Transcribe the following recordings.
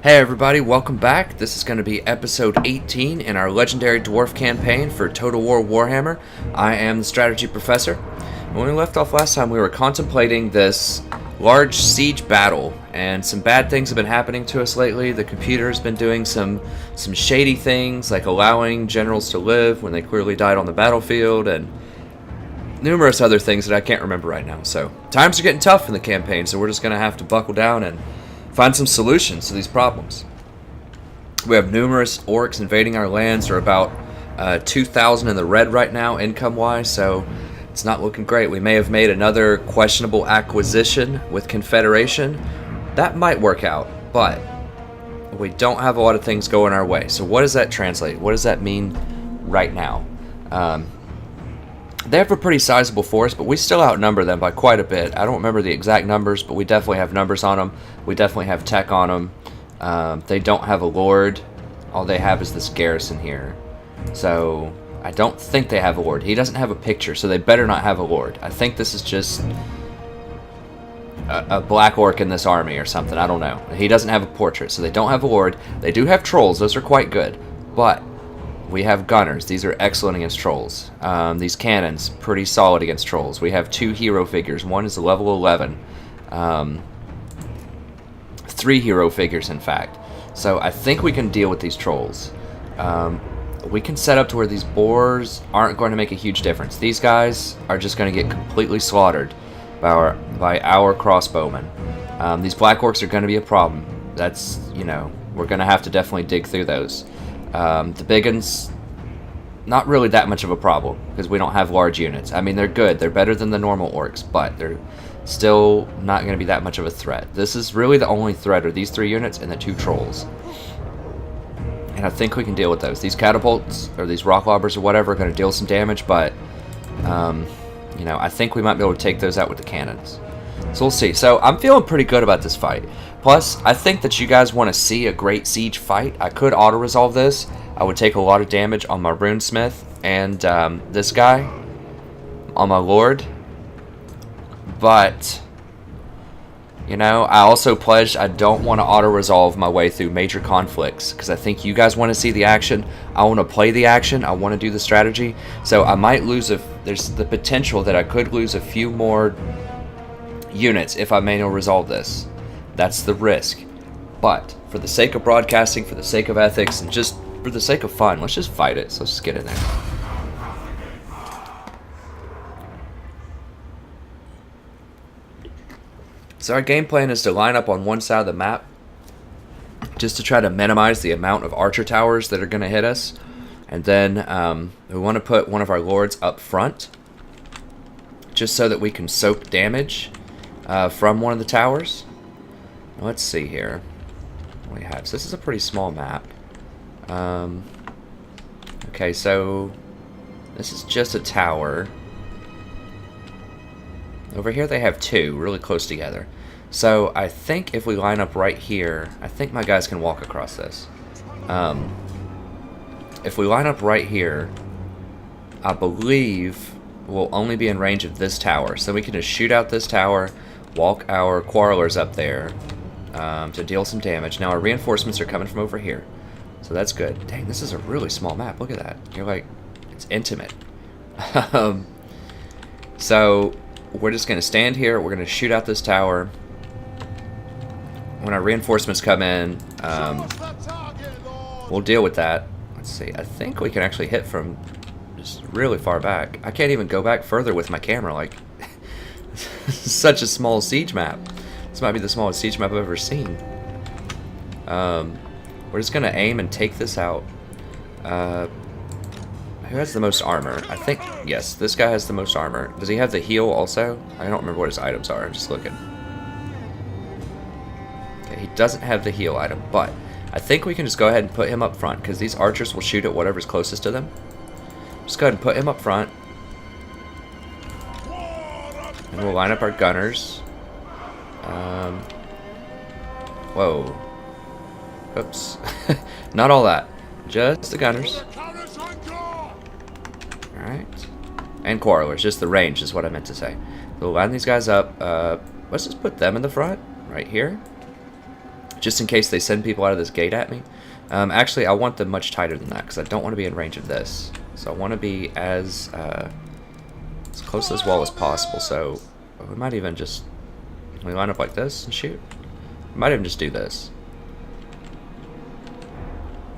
Hey everybody, welcome back. This is going to be episode 18 in our legendary Dwarf campaign for Total War Warhammer. I am the strategy professor. When we left off last time, we were contemplating this large siege battle, and some bad things have been happening to us lately. The computer has been doing some shady things, like allowing generals to live when they clearly died on the battlefield, and numerous other things that I can't remember right now. So times are getting tough in the campaign, so we're just going to have to buckle down and find some solutions to these problems. We have numerous orcs invading our lands. They're about 2,000 in the red right now, income-wise, so it's not looking great. We may have made another questionable acquisition with Confederation. That might work out, but we don't have a lot of things going our way. So what does that translate? What does that mean right now? They have a pretty sizable force, but we still outnumber them by quite a bit. I don't remember the exact numbers, but we definitely have numbers on them. We definitely have tech on them. They don't have a lord. All they have is this garrison here. So I don't think they have a lord. He doesn't have a picture, so they better not have a lord. I think this is just a black orc in this army or something. I don't know. He doesn't have a portrait, so they don't have a lord. They do have trolls. Those are quite good. But we have gunners. These are excellent against trolls. These cannons, pretty solid against trolls. We have two hero figures. One is a level 11. 3 hero figures, in fact. So I think we can deal with these trolls. We can set up to where these boars aren't going to make a huge difference. These guys are just going to get completely slaughtered by our crossbowmen. These black orcs are going to be a problem. That's, we're going to have to definitely dig through those. The big ones, not really that much of a problem, because we don't have large units. I mean, they're good. They're better than the normal orcs, but they're still not going to be that much of a threat. This is really the only threat, are these 3 units and the 2 trolls. And I think we can deal with those. These catapults, or these rock lobbers or whatever, are going to deal some damage, but, I think we might be able to take those out with the cannons. So we'll see. So I'm feeling pretty good about this fight. Plus, I think that you guys want to see a great siege fight. I could auto-resolve this. I would take a lot of damage on my runesmith and this guy, on my lord. But, I also pledged I don't want to auto-resolve my way through major conflicts, because I think you guys want to see the action. I want to play the action. I want to do the strategy. So I might lose there's the potential that I could lose a few more units if I manual resolve this. That's the risk. But for the sake of broadcasting, for the sake of ethics, and just for the sake of fun, let's just fight it. So let's just get in there. So our game plan is to line up on one side of the map, just to try to minimize the amount of archer towers that are going to hit us. And then we want to put one of our lords up front, just so that we can soak damage from one of the towers. Now, let's see here what we have. So this is a pretty small map. Okay, so this is just a tower. Over here they have 2 really close together. So I think if we line up right here, I think my guys can walk across this. If we line up right here, I believe we'll only be in range of this tower. So we can just shoot out this tower, walk our quarrelers up there to deal some damage. Now our reinforcements are coming from over here, so that's good. Dang, this is a really small map. Look at that. You're like, it's intimate. So we're just going to stand here. We're going to shoot out this tower. When our reinforcements come in, we'll deal with that. Let's see. I think we can actually hit from just really far back. I can't even go back further with my camera. Like, such a small siege map. This might be the smallest siege map I've ever seen. We're just going to aim and take this out. Who has the most armor? I think, yes, this guy has the most armor. Does he have the heal also? I don't remember what his items are. I'm just looking. Okay, he doesn't have the heal item, but I think we can just go ahead and put him up front, because these archers will shoot at whatever's closest to them. Just go ahead and put him up front. And we'll line up our gunners. Whoa. Oops. Not all that. Just the gunners. Alright. And quarrelers. Just the range is what I meant to say. So we'll line these guys up. Let's just put them in the front. Right here. just in case they send people out of this gate at me. Actually, I want them much tighter than that because I don't want to be in range of this. So I want to be as close to this wall as possible. So we might even just, we line up like this and shoot. We might even just do this.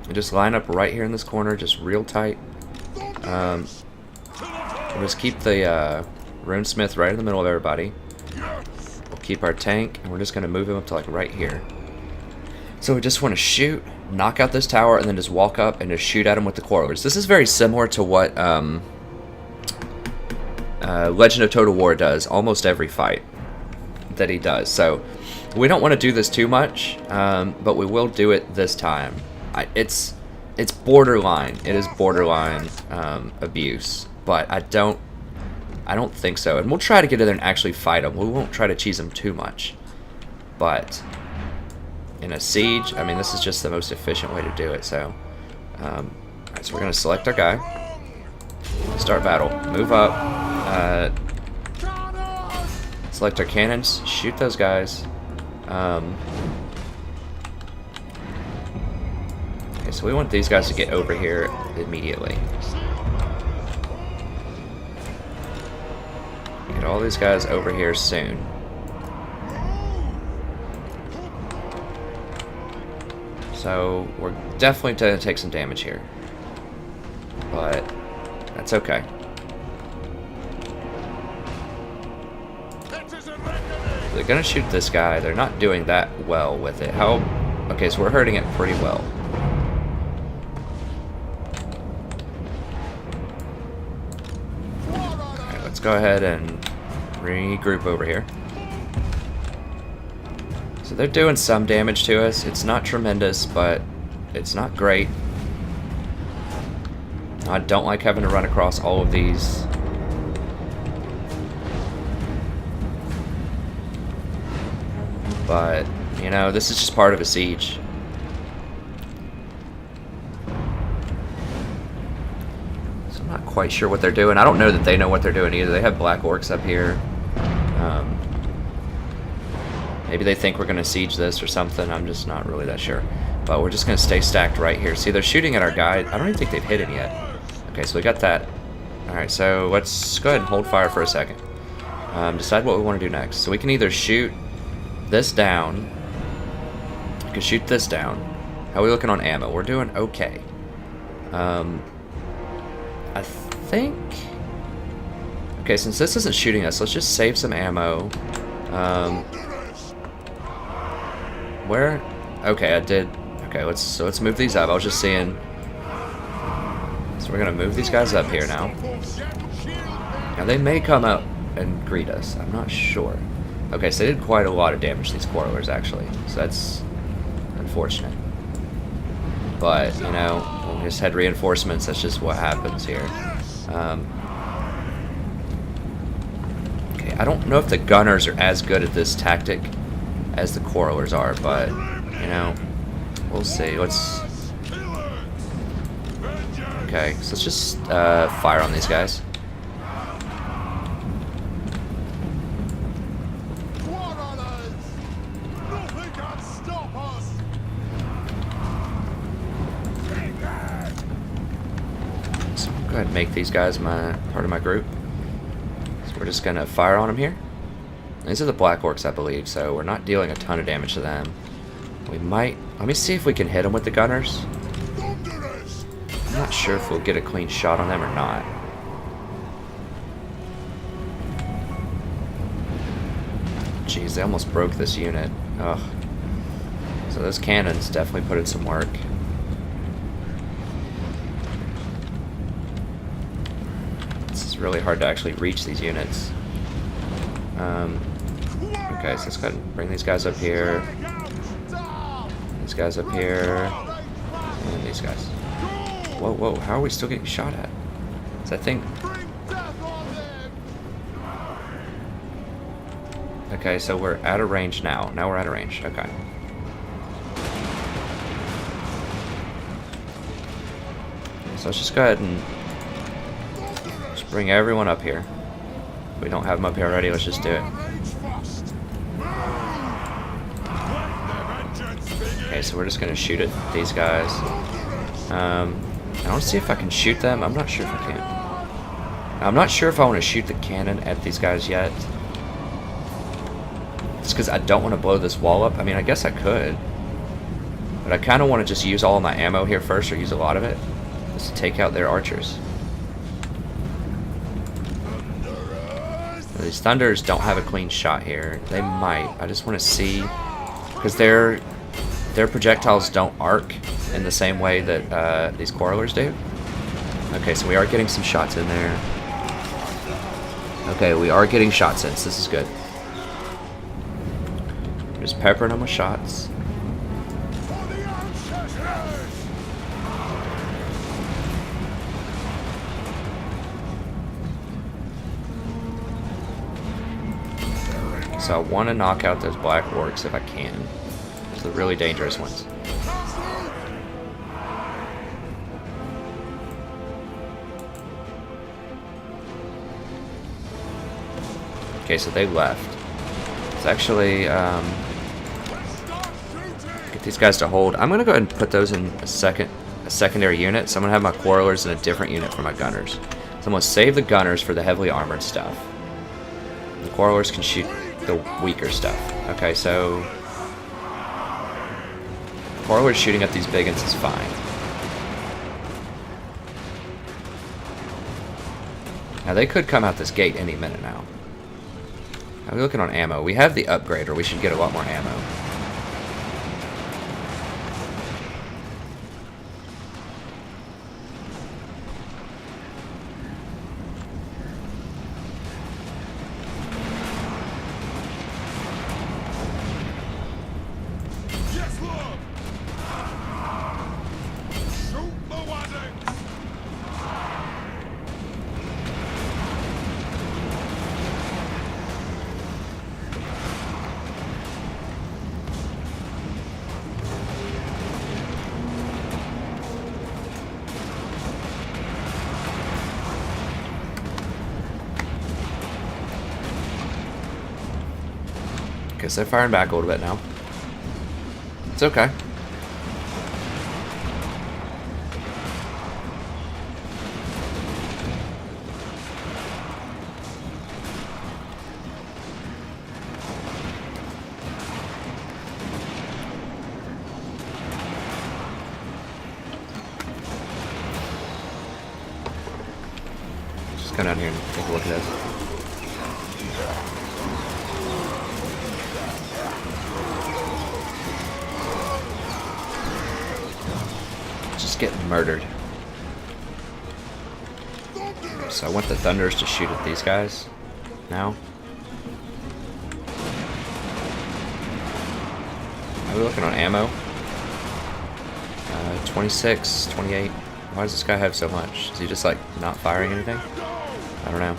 And just line up right here in this corner, just real tight. We'll just keep the runesmith right in the middle of everybody. We'll keep our tank, and we're just going to move him up to like right here. So we just want to shoot, knock out this tower, and then just walk up and just shoot at him with the quarrelers. This is very similar to what Legend of Total War does almost every fight that he does. So we don't want to do this too much, but we will do it this time. It's borderline. It is borderline abuse, but I don't think so. And we'll try to get in there and actually fight them. We won't try to cheese them too much, but in a siege, I mean, this is just the most efficient way to do it. So, alright, so we're gonna select our guy, start battle, move up, select our cannons, shoot those guys. Okay, so we want these guys to get over here immediately. Get all these guys over here soon. So we're definitely going to take some damage here, but that's okay. They're going to shoot this guy. They're not doing that well with it. Okay, so we're hurting it pretty well. Alright, let's go ahead and regroup over here. So they're doing some damage to us. It's not tremendous, but it's not great. I don't like having to run across all of these. But, you know, this is just part of a siege. So I'm not quite sure what they're doing. I don't know that they know what they're doing either. They have black orcs up here. Maybe they think we're going to siege this or something. I'm just not really that sure. But we're just going to stay stacked right here. See, they're shooting at our guy. I don't even think they've hit him yet. Okay, so we got that. Alright, so let's go ahead and hold fire for a second. Decide what we want to do next. So we can either shoot this down. We can shoot this down. How are we looking on ammo? We're doing okay. I think... Okay, since this isn't shooting us, let's just save some ammo. Where? Okay, I did. Okay, let's move these up. I was just seeing. So we're gonna move these guys up here now. Now they may come out and greet us. I'm not sure. Okay, so they did quite a lot of damage to these quarrelers actually. So that's unfortunate. But you know, we just had reinforcements. That's just what happens here. Okay, I don't know if the gunners are as good at this tactic as the quarrelers are, but you know, we'll see. Okay, so let's just fire on these guys. So go ahead and make these guys part of my group. So we're just gonna fire on them here. These are the black orcs, I believe, so we're not dealing a ton of damage to them. We might... Let me see if we can hit them with the gunners. I'm not sure if we'll get a clean shot on them or not. Jeez, they almost broke this unit. Ugh. So those cannons definitely put in some work. This is really hard to actually reach these units. Okay, so let's go ahead and bring these guys up here. These guys up here. And these guys. Whoa, whoa, how are we still getting shot at? So I think... Okay, so we're out of range now. Now we're out of range. Okay. So let's just go ahead and just bring everyone up here. If we don't have them up here already, let's just do it. Okay, so we're just gonna shoot at these guys. I want to see if I can shoot them. I'm not sure if I can. I'm not sure if I want to shoot the cannon at these guys yet. It's because I don't want to blow this wall up. I mean, I guess I could. But I kind of want to just use all of my ammo here first, or use a lot of it, just to take out their archers. These Thunders don't have a clean shot here. They might. I just want to see, because their projectiles don't arc in the same way that these Quarrelers do. Okay, so we are getting some shots in there. Okay, we are getting shots in, so this is good. Just peppering them with shots. So I want to knock out those black orcs if I can. Those are the really dangerous ones. Okay, so they left. Let's actually get these guys to hold. I'm gonna go ahead and put those in a secondary unit. So I'm gonna have my Quarrelers in a different unit for my gunners. So I'm gonna save the gunners for the heavily armored stuff. The Quarrelers can shoot the weaker stuff. Okay, so Quarrelers shooting at these big ones is fine. Now they could come out this gate any minute now. Now we're looking on ammo. We have the upgrade, or we should get a lot more ammo. Guess they're firing back a little bit now. It's okay. Just come down here and take a look at this. Getting murdered. So I want the Thunders to shoot at these guys now. Are we looking on ammo? 26, 28. Why does this guy have so much? Is he just like not firing anything? I don't know.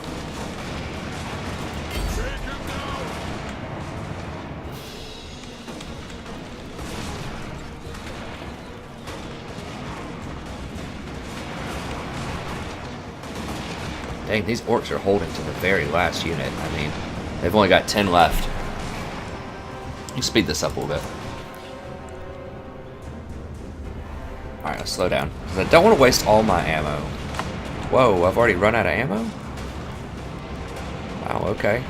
Dang, these orcs are holding to the very last unit. I mean, they've only got 10 left. You speed this up a little bit. Alright, let's slow down. Because I don't want to waste all my ammo. Whoa, I've already run out of ammo? Wow, okay.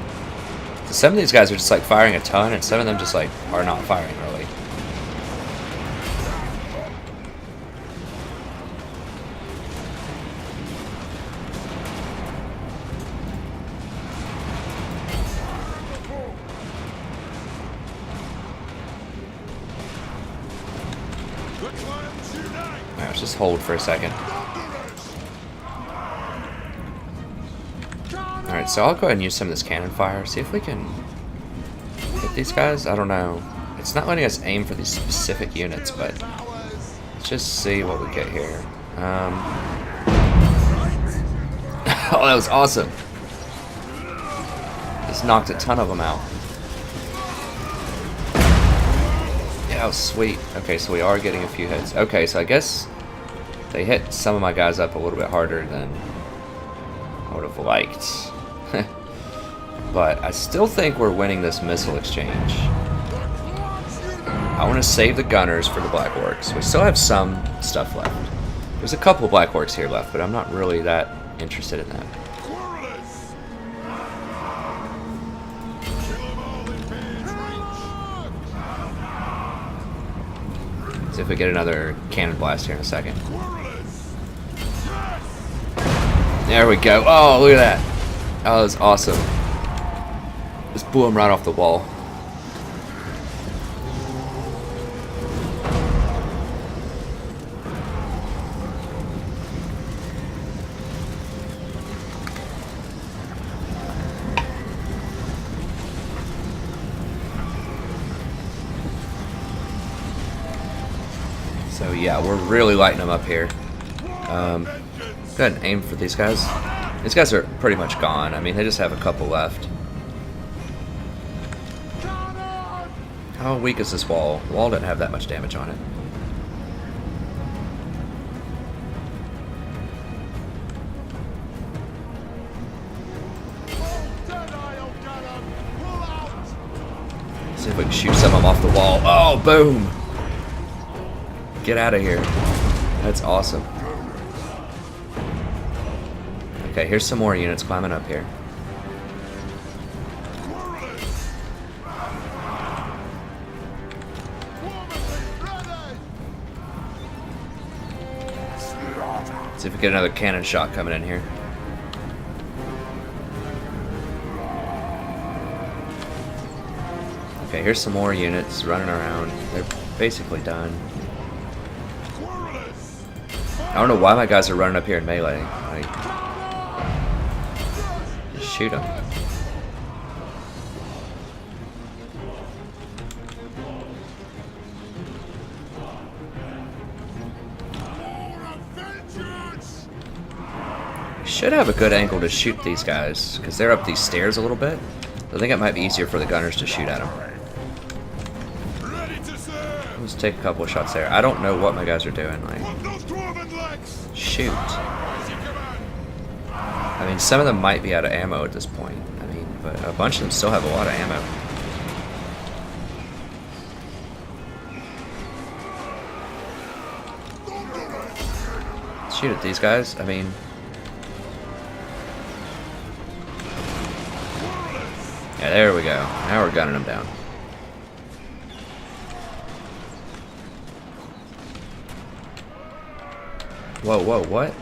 So some of these guys are just like firing a ton, and some of them just like are not firing really. Alright, let's just hold for a second. Alright, so I'll go ahead and use some of this cannon fire. See if we can hit these guys. I don't know. It's not letting us aim for these specific units, but let's just see what we get here. Oh, that was awesome. Just knocked a ton of them out. Yeah, that was sweet. Okay, so we are getting a few hits. Okay, so I guess they hit some of my guys up a little bit harder than I would have liked. But I still think we're winning this missile exchange. I want to save the gunners for the black orcs. We still have some stuff left. There's a couple of black orcs here left, but I'm not really that interested in that. See if we get another cannon blast here in a second. There we go. Oh, look at that. That was awesome. Just blew him right off the wall. So yeah, we're really lighting them up here. Go ahead and aim for these guys. These guys are pretty much gone. I mean, they just have a couple left. How weak is this wall? The wall didn't have that much damage on it. See if we can shoot some of them off the wall. Oh, boom! Get out of here. That's awesome. Okay, here's some more units climbing up here. See if we get another cannon shot coming in here. Okay, here's some more units running around. They're basically done. I don't know why my guys are running up here in melee. Like, just shoot them. Should have a good angle to shoot these guys, because they're up these stairs a little bit. I think it might be easier for the gunners to shoot at them. Let's take a couple of shots there. I don't know what my guys are doing. Like, shoot. I mean, some of them might be out of ammo at this point. I mean, but a bunch of them still have a lot of ammo. Shoot at these guys. I mean, yeah, there we go. Now we're gunning them down. Whoa, whoa, what?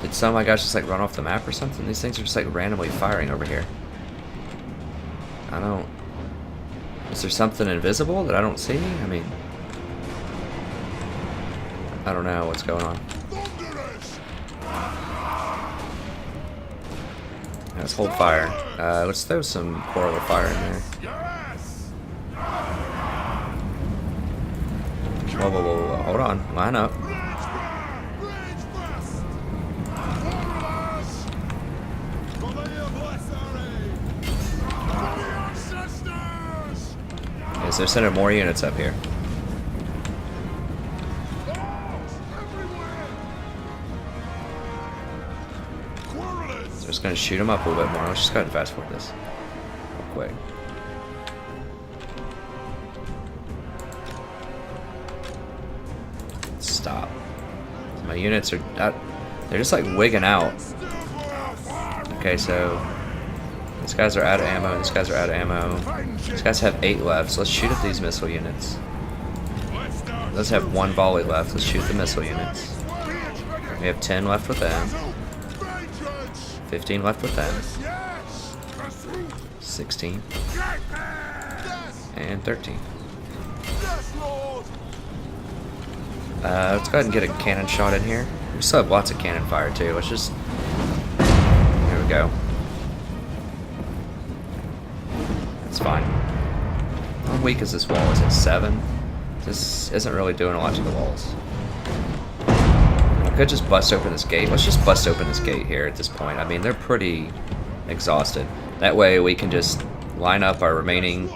Did some of my guys just like run off the map or something? These things are just like randomly firing over here. I don't... Is there something invisible that I don't see? I mean... I don't know what's going on. Let's hold fire. Let's throw some coral fire in there. Whoa, whoa, whoa, whoa. Hold on. Line up. Okay, so they're sending more units up here. So just gonna shoot them up a little bit more. Let's just go ahead and fast forward this real quick. Stop. My units are they're just like wigging out. Okay, so these guys are out of ammo, these guys are out of ammo. These guys have 8 left, so let's shoot at these missile units. Let's have 1 volley left, let's shoot the missile units. We have 10 left with them. 15 left with them. 16. And 13. Let's go ahead and get a cannon shot in here. We still have lots of cannon fire too. Let's just... There we go. That's fine. How weak is this wall? Is it 7? This isn't really doing a lot to the walls. I could just bust open this gate. Let's just bust open this gate here at this point. I mean, they're pretty exhausted. That way we can just line up our remaining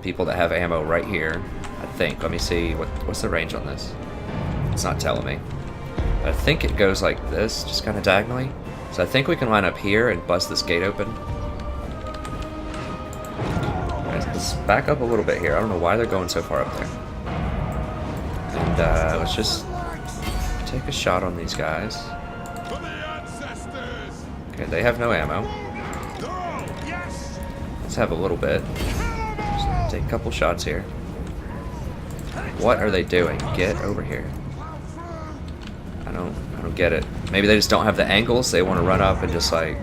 people that have ammo right here. I think. Let me see. What's the range on this? It's not telling me. But I think it goes like this, just kind of diagonally. So I think we can line up here and bust this gate open. Let's back up a little bit here. I don't know why they're going so far up there. And let's just take a shot on these guys. Okay, they have no ammo. Let's have a little bit. Just take a couple shots here. What are they doing? Get over here. I don't get it. Maybe they just don't have the angles. They want to run up and just like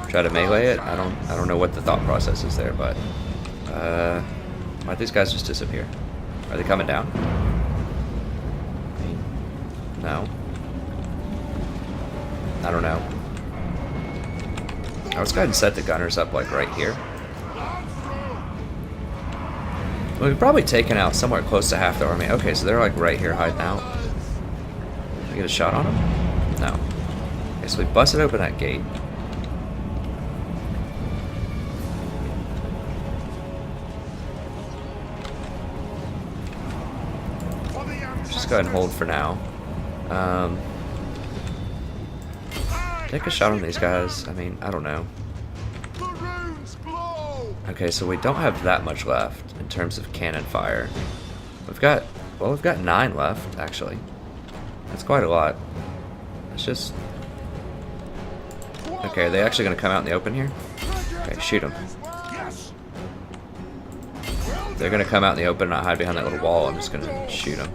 try to melee it. I don't know what the thought process is there, but why'd these guys just disappear? Are they coming down? No. I don't know. Let's go ahead and set the gunners up like right here. Well, we've probably taken out somewhere close to half the army. Okay, so they're like right here hiding out. Did we get a shot on them? No. Okay, so we busted open that gate. Just go ahead and hold for now. Take a shot on these guys. I mean, I don't know. Okay, so we don't have that much left in terms of cannon fire. We've got 9 left, actually. That's quite a lot. Let's just... Okay, are they actually going to come out in the open here? Okay, shoot them. They're going to come out in the open and not hide behind that little wall. I'm just going to shoot them.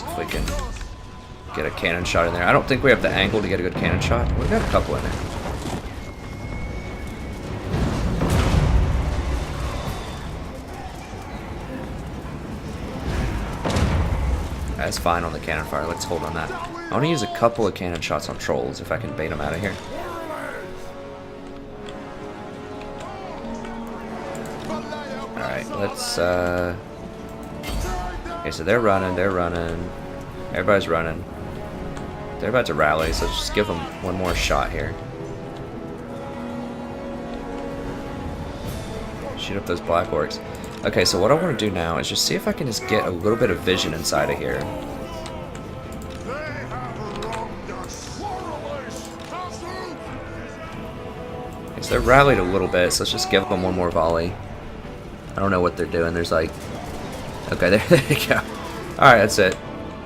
If we can get a cannon shot in there. I don't think we have the angle to get a good cannon shot. We've got a couple in there. That's fine on the cannon fire. Let's hold on that. I want to use a couple of cannon shots on trolls if I can bait them out of here. Alright, let's okay, so they're running. Everybody's running. They're about to rally, so just give them one more shot here. Shoot up those black orcs. Okay, so what I want to do now is just see if I can just get a little bit of vision inside of here. Okay, so they're rallied a little bit, so let's just give them one more volley. I don't know what they're doing. There's like... Okay, there you go. Alright, that's it.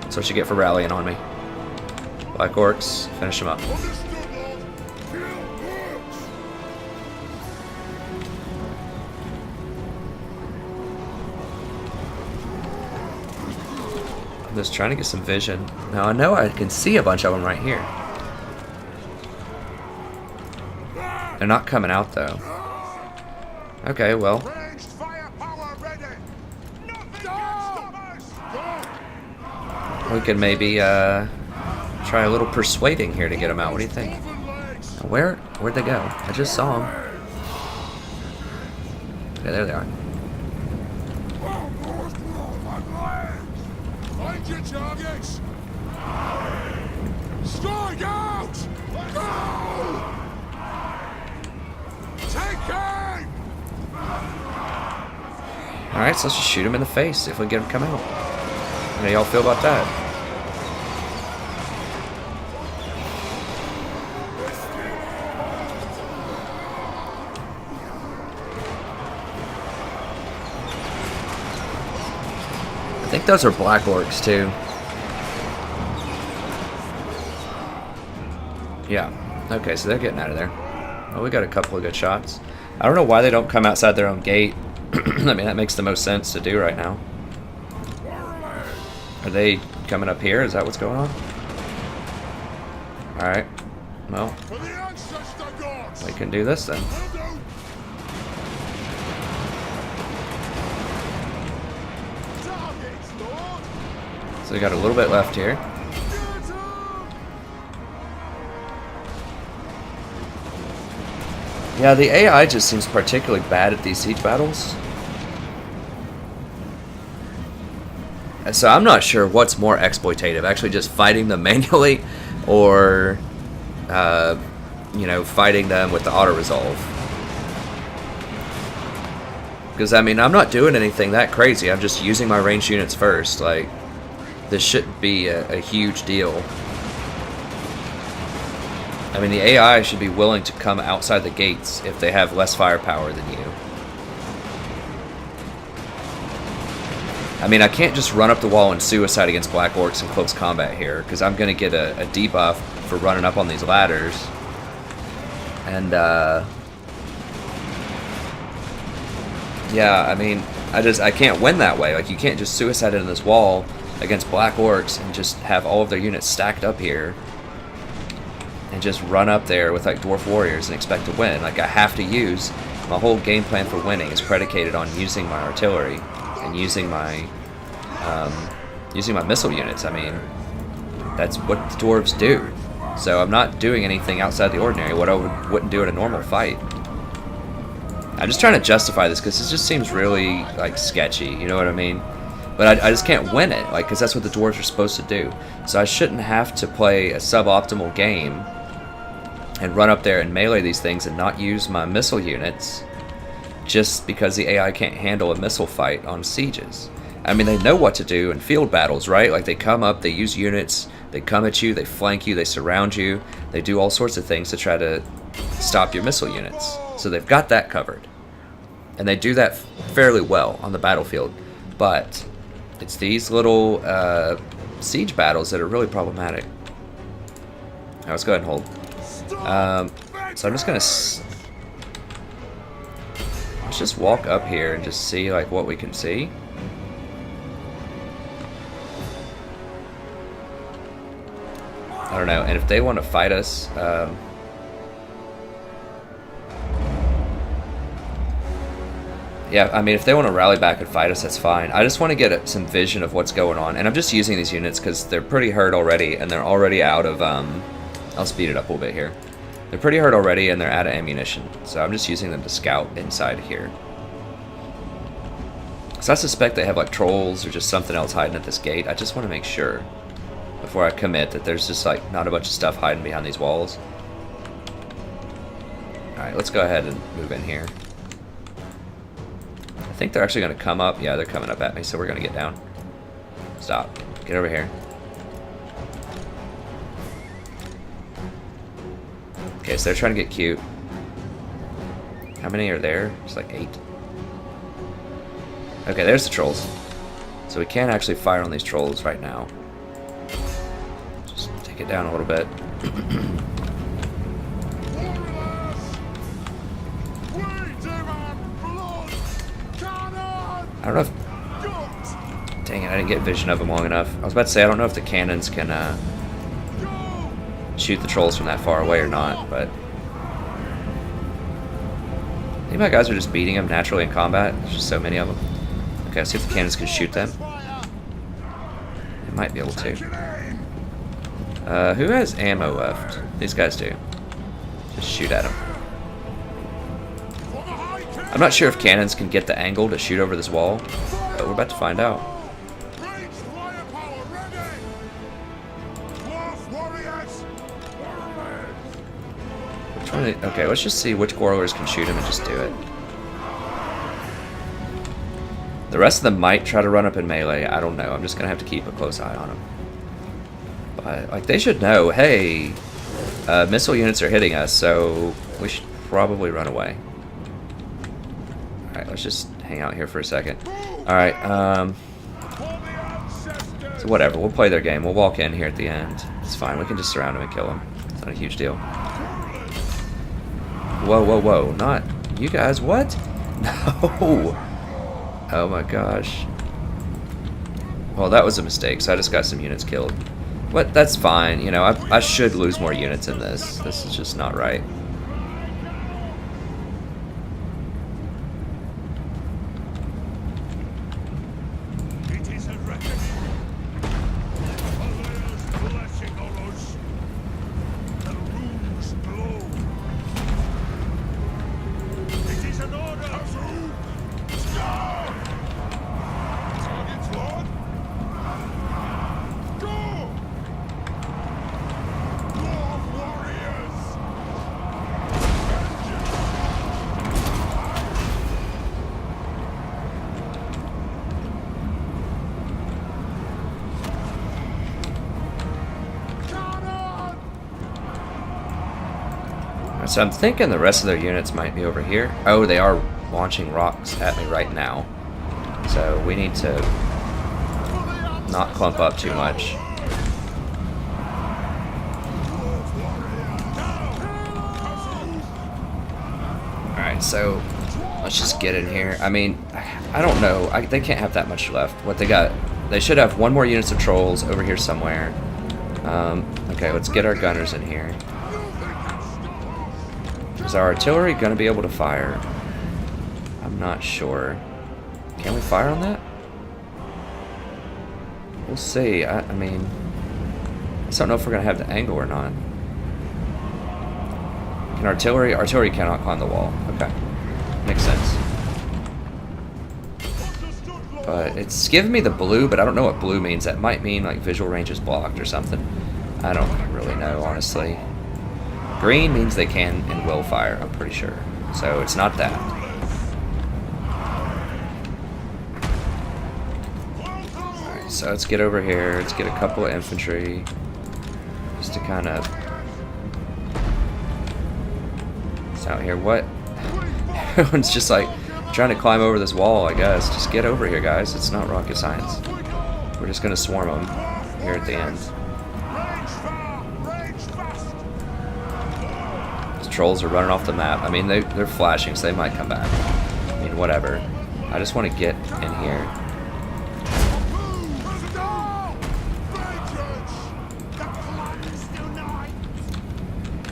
That's what you get for rallying on me. Black orcs, finish them up. I'm just trying to get some vision. Now I know I can see a bunch of them right here. They're not coming out though. Okay, well. We could maybe try a little persuading here to get them out. What do you think? Where'd they go? I just saw them. Okay, there they are. Find your targets. Strike out. Go. Take aim. All right, so let's just shoot them in the face. See if we can get them to come out. How do y'all feel about that? I think those are black orcs too. Yeah. Okay, so they're getting out of there. Oh, we got a couple of good shots. I don't know why they don't come outside their own gate. I mean, that makes the most sense to do right now. Are they coming up here? Is that what's going on? Alright. Well, we can do this then. So we got a little bit left here. Yeah, the AI just seems particularly bad at these siege battles. So I'm not sure what's more exploitative, actually just fighting them manually or, you know, fighting them with the auto-resolve. Because, I mean, I'm not doing anything that crazy. I'm just using my ranged units first. Like, this shouldn't be a huge deal. I mean, the AI should be willing to come outside the gates if they have less firepower than you. I mean, I can't just run up the wall and suicide against Black Orcs in close combat here, because I'm going to get a debuff for running up on these ladders. And, yeah, I mean, I can't win that way. Like, you can't just suicide into this wall against Black Orcs and just have all of their units stacked up here and just run up there with, like, Dwarf Warriors and expect to win. Like, I have to use... My whole game plan for winning is predicated on using my artillery and using my missile units. I mean, that's what the dwarves do. So I'm not doing anything outside the ordinary, what I wouldn't do in a normal fight. I'm just trying to justify this because it just seems really, like, sketchy, you know what I mean? But I just can't win it, like, because that's what the dwarves are supposed to do. So I shouldn't have to play a suboptimal game and run up there and melee these things and not use my missile units just because the AI can't handle a missile fight on sieges. I mean, they know what to do in field battles, right? Like, they come up, they use units, they come at you, they flank you, they surround you, they do all sorts of things to try to stop your missile units. So they've got that covered. And they do that fairly well on the battlefield. But it's these little siege battles that are really problematic. Now, let's go ahead and hold. So I'm just going to... Let's just walk up here and just see, like, what we can see. I don't know, and if they want to fight us, yeah, I mean, if they want to rally back and fight us, that's fine. I just want to get some vision of what's going on, and I'm just using these units because they're pretty hurt already, and they're already out of, I'll speed it up a little bit here. They're pretty hurt already, and they're out of ammunition, so I'm just using them to scout inside here. So I suspect they have, like, trolls or just something else hiding at this gate. I just want to make sure before I commit that there's just, like, not a bunch of stuff hiding behind these walls. Alright, let's go ahead and move in here. I think they're actually going to come up. Yeah, they're coming up at me, so we're going to get down. Stop. Get over here. Okay, so they're trying to get cute. How many are there? It's like 8. Okay, there's the trolls. So we can't actually fire on these trolls right now. Just take it down a little bit. I don't know if... Dang it, I didn't get vision of them long enough. I was about to say, I don't know if the cannons can shoot the trolls from that far away or not, but... I think my guys are just beating them naturally in combat. There's just so many of them. Okay, let's see if the cannons can shoot them. They might be able to. Who has ammo left? These guys do. Just shoot at them. I'm not sure if cannons can get the angle to shoot over this wall, but we're about to find out. Which one? Okay, let's just see which warlords can shoot him and just do it. The rest of them might try to run up in melee. I don't know. I'm just gonna have to keep a close eye on them. But like, they should know. Hey, missile units are hitting us, so we should probably run away. Alright, let's just hang out here for a second. Alright, so whatever, we'll play their game. We'll walk in here at the end. It's fine, we can just surround them and kill them. It's not a huge deal. Whoa, whoa, whoa, not you guys, what? No! Oh my gosh. Well, that was a mistake, so I just got some units killed. But that's fine, you know, I should lose more units in this. This is just not right. So I'm thinking the rest of their units might be over here. Oh, they are launching rocks at me right now. So we need to not clump up too much. Alright, so let's just get in here. I mean, I don't know. They can't have that much left. What they got? They should have one more units of trolls over here somewhere. Okay, let's get our gunners in here. Is our artillery going to be able to fire? I'm not sure. Can we fire on that? We'll see. I mean, I just don't know if we're going to have the angle or not. Can artillery? Artillery cannot climb the wall. Okay. Makes sense. But it's giving me the blue, but I don't know what blue means. That might mean like visual range is blocked or something. I don't really know, honestly. Green means they can and will fire, I'm pretty sure. So it's not that. Alright, so let's get over here. Let's get a couple of infantry. Just to kind of... It's out here. What? Everyone's just like trying to climb over this wall, I guess. Just get over here, guys. It's not rocket science. We're just going to swarm them here at the end. Trolls are running off the map. I mean, they're flashing, so they might come back. I mean, whatever. I just want to get in here.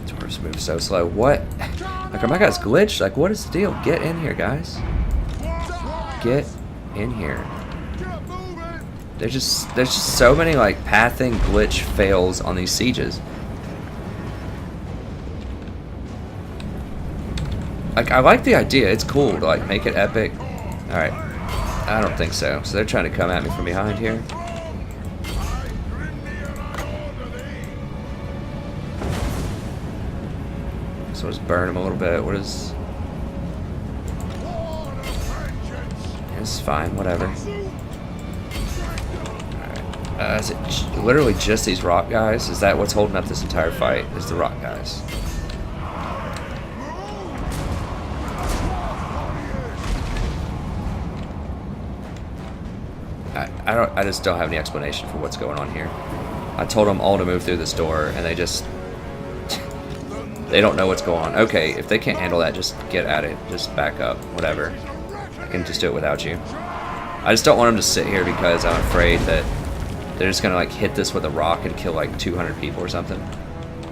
Dwarfs move so slow. What? Like, are my guys glitched? Like, what is the deal? Get in here, guys. Get in here. There's just so many, like, pathing glitch fails on these sieges. Like, I like the idea. It's cool to, like, make it epic. Alright. I don't think so. So they're trying to come at me from behind here. So let's burn them a little bit. What is... It's fine. Whatever. Alright. Is it literally just these rock guys? Is that what's holding up this entire fight? Is the rock guys? I just don't have any explanation for what's going on here. I told them all to move through this door, and they just... they don't know what's going on. Okay, if they can't handle that, just get at it. Just back up. Whatever. I can just do it without you. I just don't want them to sit here because I'm afraid that they're just going to like hit this with a rock and kill like 200 people or something.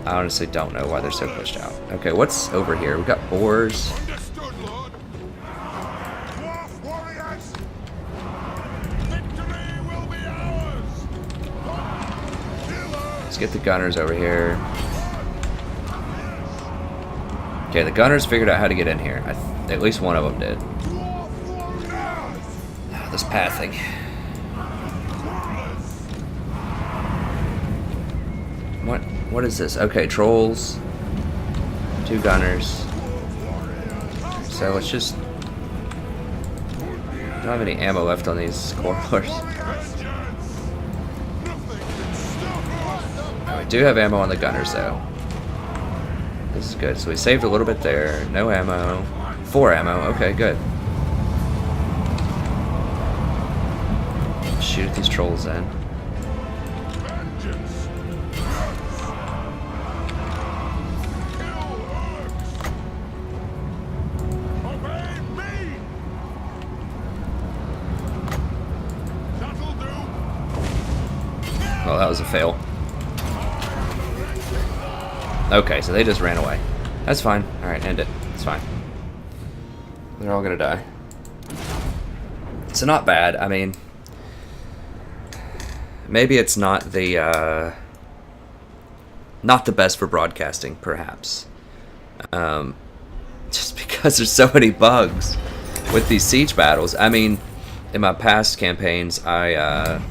I honestly don't know why they're so pushed out. Okay, what's over here? We've got boars. Let's get the gunners over here. Okay, the gunners figured out how to get in here. At least one of them did. This pathing. What is this? Okay, trolls. 2 gunners. So let's just... I don't have any ammo left on these corridors. We do have ammo on the gunners, though. This is good. So we saved a little bit there. No ammo. 4 ammo. Okay, good. Shoot at these trolls, then. Oh, that was a fail. Okay, so they just ran away. That's fine. Alright, end it. It's fine. They're all gonna die. So not bad. I mean, maybe it's not the best for broadcasting, perhaps. Just because there's so many bugs with these siege battles. I mean, in my past campaigns, I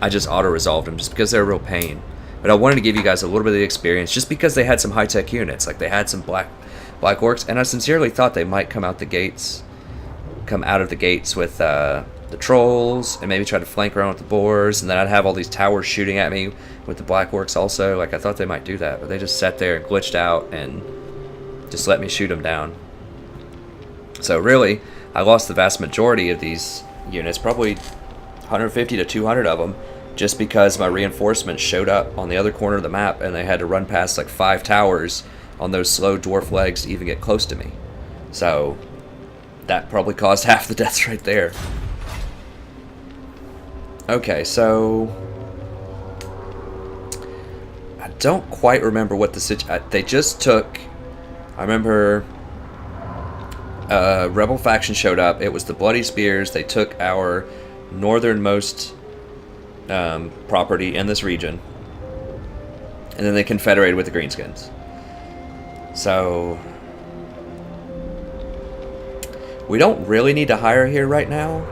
just auto-resolved them just because they're a real pain. But I wanted to give you guys a little bit of the experience just because they had some high-tech units. Like, they had some black orcs, and I sincerely thought they might come out of the gates with the trolls and maybe try to flank around with the boars, and then I'd have all these towers shooting at me with the black orcs also. Like, I thought they might do that, but they just sat there and glitched out and just let me shoot them down. So really, I lost the vast majority of these units, probably 150 to 200 of them, just because my reinforcements showed up on the other corner of the map and they had to run past like 5 towers on those slow dwarf legs to even get close to me. So that probably caused half the deaths right there. Okay, so I don't quite remember what the situation. They just took. I remember Rebel faction showed up. It was the Bloody Spears. They took our northernmost property in this region, and then they confederated with the Greenskins. So we don't really need to hire here right now,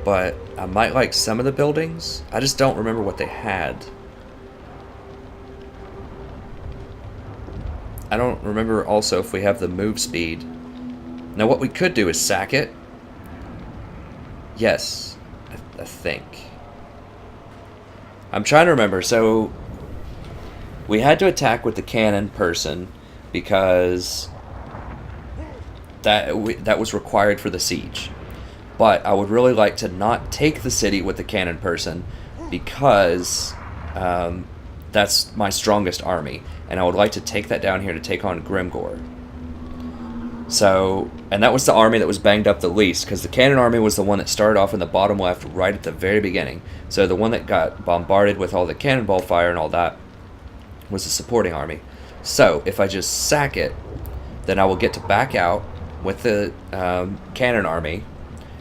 but I might like some of the buildings. I just don't remember what they had. I don't remember also if we have the move speed. Now what we could do is sack it. Yes, I think. I'm trying to remember. So we had to attack with the cannon person because that was required for the siege. But I would really like to not take the city with the cannon person because that's my strongest army. And I would like to take that down here to take on Grimgore. So, and that was the army that was banged up the least, because the cannon army was the one that started off in the bottom left right at the very beginning. So the one that got bombarded with all the cannonball fire and all that was the supporting army. So if I just sack it, then I will get to back out with the cannon army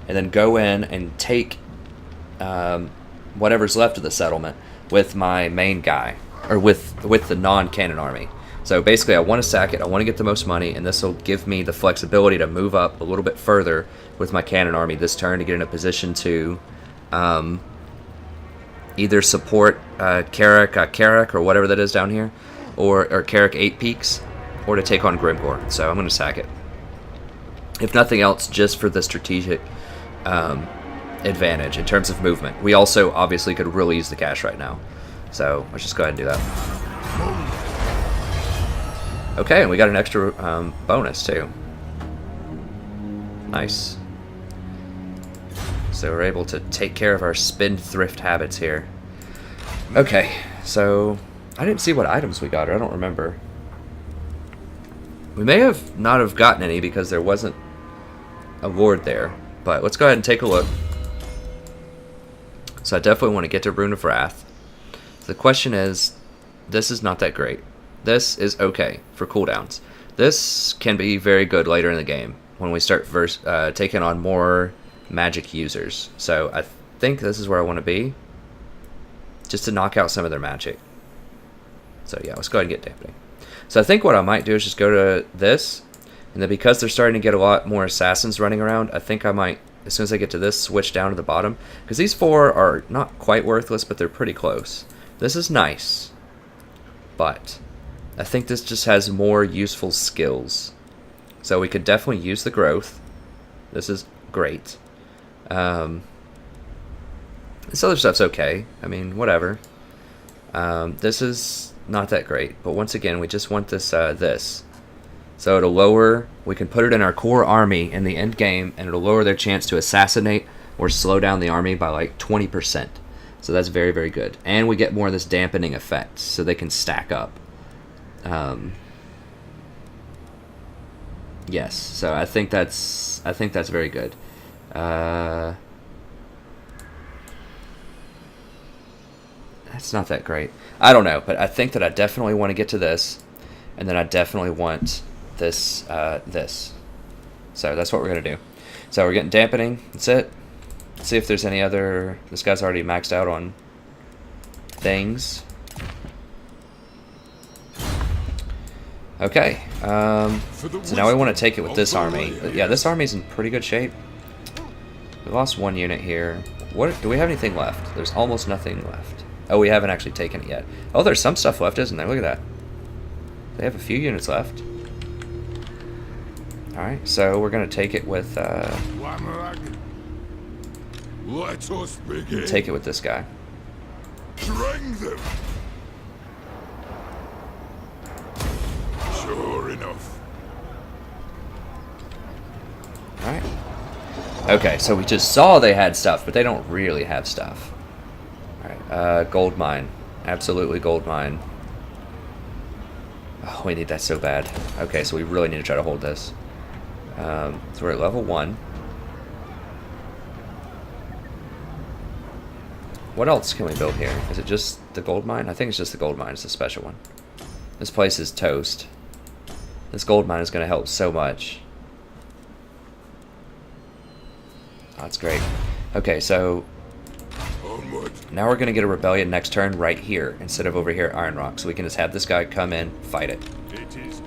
and then go in and take whatever's left of the settlement with my main guy, or with the non-cannon army. So basically I want to sack it, I want to get the most money, and this will give me the flexibility to move up a little bit further with my cannon army this turn to get in a position to either support Carrick or whatever that is down here, or Carrick 8 Peaks, or to take on Grimgore. So I'm going to sack it. If nothing else, just for the strategic advantage in terms of movement. We also obviously could really use the cash right now. So let's just go ahead and do that. Okay, and we got an extra bonus too. Nice. So we're able to take care of our spendthrift habits here. Okay, so I didn't see what items we got, or I don't remember. We may have not have gotten any because there wasn't a ward there, but let's go ahead and take a look. So I definitely want to get to Rune of Wrath. So the question is, this is not that great. This is okay for cooldowns. This can be very good later in the game when we start taking on more magic users. So I think this is where I want to be, just to knock out some of their magic. So yeah, let's go ahead and get dampening. So I think what I might do is just go to this, and then because they're starting to get a lot more assassins running around, I think I might, as soon as I get to this, switch down to the bottom, because these 4 are not quite worthless, but they're pretty close. This is nice, but I think this just has more useful skills. So we could definitely use the growth. This is great. This other stuff's okay. I mean, whatever. This is not that great, but once again, we just want this. So it'll lower. We can put it in our core army in the end game, and it'll lower their chance to assassinate or slow down the army by like 20%. So that's very, very good. And we get more of this dampening effect, so they can stack up. Yes, so I think that's very good. That's not that great. I don't know, but I think that I definitely want to get to this, and then I definitely want this. So that's what we're gonna do. So we're getting dampening. That's it. Let's see if there's any other. This guy's already maxed out on things. Okay. So now we want to take it with this army. But yeah, this army's in pretty good shape. We lost 1 unit here. What do we have anything left? There's almost nothing left. Oh, we haven't actually taken it yet. Oh, there's some stuff left, isn't there? Look at that. They have a few units left. Alright, so we're going to take it with... Let us begin. Take it with this guy. Drang them. Sure enough. Alright. Okay, so we just saw they had stuff, but they don't really have stuff. Alright, gold mine. Absolutely gold mine. Oh, we need that so bad. Okay, so we really need to try to hold this. So we're at level 1. What else can we build here? Is it just the gold mine? I think it's just the gold mine. It's a special one. This place is toast. This gold mine is going to help so much. Oh, that's great. Okay, so now we're going to get a rebellion next turn right here instead of over here at Iron Rock. So we can just have this guy come in, fight it.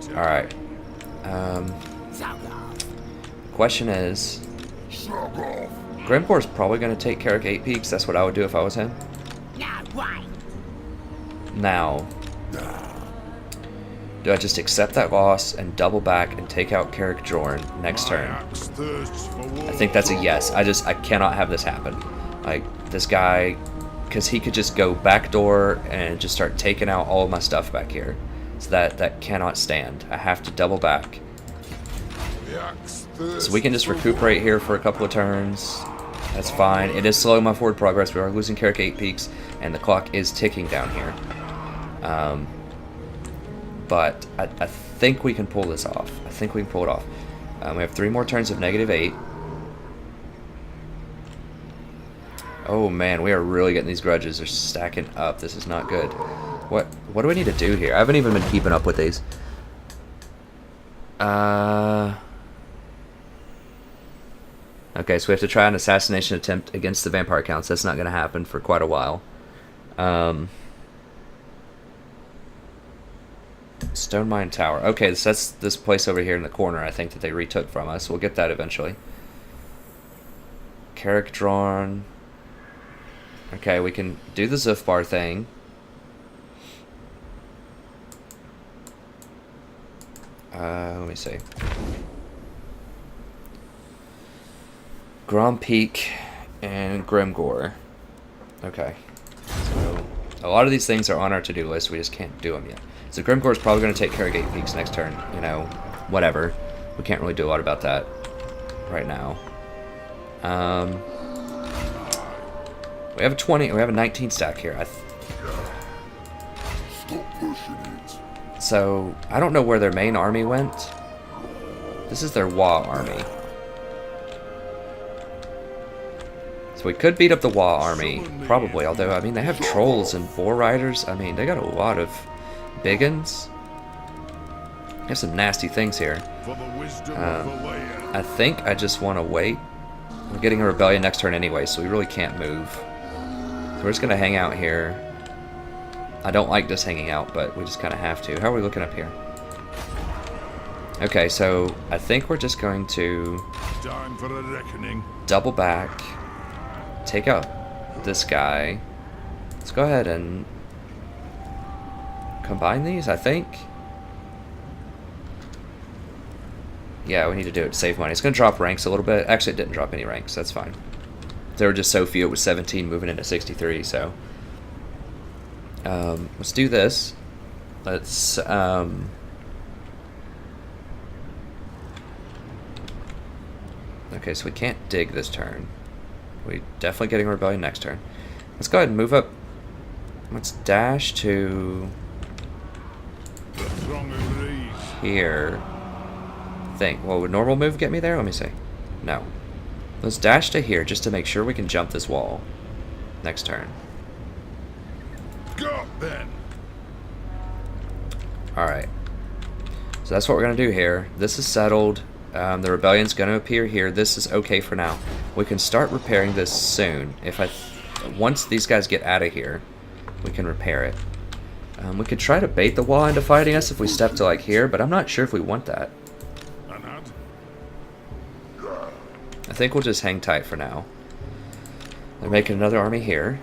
Alright. Question is... Grimcor's probably going to take Carrick 8 Peaks. That's what I would do if I was him. Now, do I just accept that loss and double back and take out Carrick Jorn next turn? I think that's a yes. I cannot have this happen. Like, this guy, because he could just go backdoor and just start taking out all of my stuff back here. So that cannot stand. I have to double back. So we can just recuperate here for a couple of turns. That's fine. It is slowing my forward progress. We are losing Carrick 8 Peaks, and the clock is ticking down here. But I think we can pull this off. I think we can pull it off. We have 3 more turns of -8. Oh man, we are really getting these grudges. They're stacking up. This is not good. What do we need to do here? I haven't even been keeping up with these. Okay, so we have to try an assassination attempt against the vampire counts. That's not going to happen for quite a while. Stone Mine Tower. Okay, so that's this place over here in the corner, I think, that they retook from us. We'll get that eventually. Carrick drawn. Okay, we can do the Zufbar thing. Let me see. Grom Peak and Grimgor. Okay. So, a lot of these things are on our to-do list. We just can't do them yet. So Grimgor is probably going to take Carrick 8 Peaks next turn. You know, whatever. We can't really do a lot about that right now. We have a 20. We have a 19 stack here. So I don't know where their main army went. This is their Wa army. So we could beat up the Wa army, probably. Although I mean, they have trolls and boar riders. I mean, they got a lot of biggins. They have some nasty things here. I think I just want to wait. We're getting a rebellion next turn anyway, so we really can't move. So we're just going to hang out here. I don't like just hanging out, but we just kind of have to. How are we looking up here? Okay, so I think we're just going to Time for a reckoning. double back, take out this guy. Let's go ahead and combine these, I think. Yeah, we need to do it to save money. It's going to drop ranks a little bit. Actually, it didn't drop any ranks. That's fine. There were just so few. It was 17 moving into 63, so... let's do this. Let's, okay, so we can't dig this turn. We're definitely getting a rebellion next turn. Let's go ahead and move up. Let's dash to... here. Well, would normal move get me there? Let me see. No. Let's dash to here just to make sure we can jump this wall next turn. Go then. Alright. So that's what we're going to do here. This is settled. The rebellion's going to appear here. This is okay for now. We can start repairing this soon. Once these guys get out of here, we can repair it. We could try to bait the wall into fighting us if we step to like here, but I'm not sure if we want that. I think we'll just hang tight for now. They're making another army here.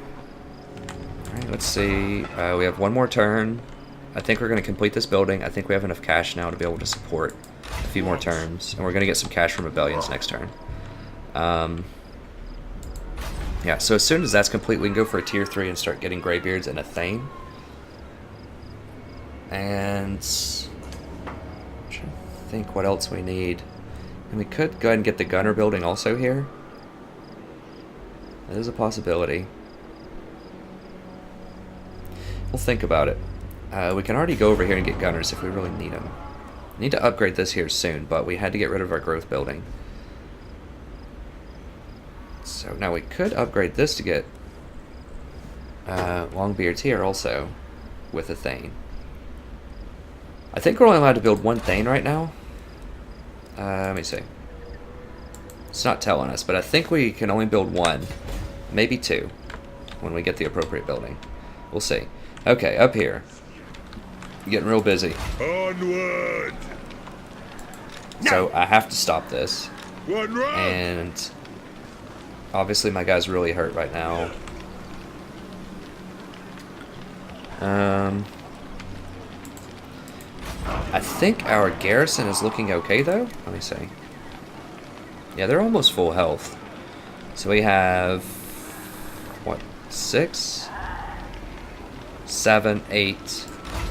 Alright, let's see. We have one more turn. I think we're going to complete this building. I think we have enough cash now to be able to support a few more turns. And we're going to get some cash from rebellions next turn. Yeah, so as soon as that's complete, we can go for a tier 3 and start getting Greybeards and a Thane. And I'm trying to think what else we need. And we could go ahead and get the gunner building also here. That is a possibility. We'll think about it. We can already go over here and get gunners if we really need them. Need to upgrade this here soon, but we had to get rid of our growth building. So now we could upgrade this to get Longbeards here also with a Thane. I think we're only allowed to build one Thane right now. Let me see. It's not telling us, but I think we can only build one, maybe two, when we get the appropriate building. We'll see. Okay, up here. Getting real busy. Onward! So I have to stop this. One run! And obviously my guy's really hurt right now. I think our garrison is looking okay though. Let me see. Yeah, they're almost full health. So we have what, 6, 7, 8,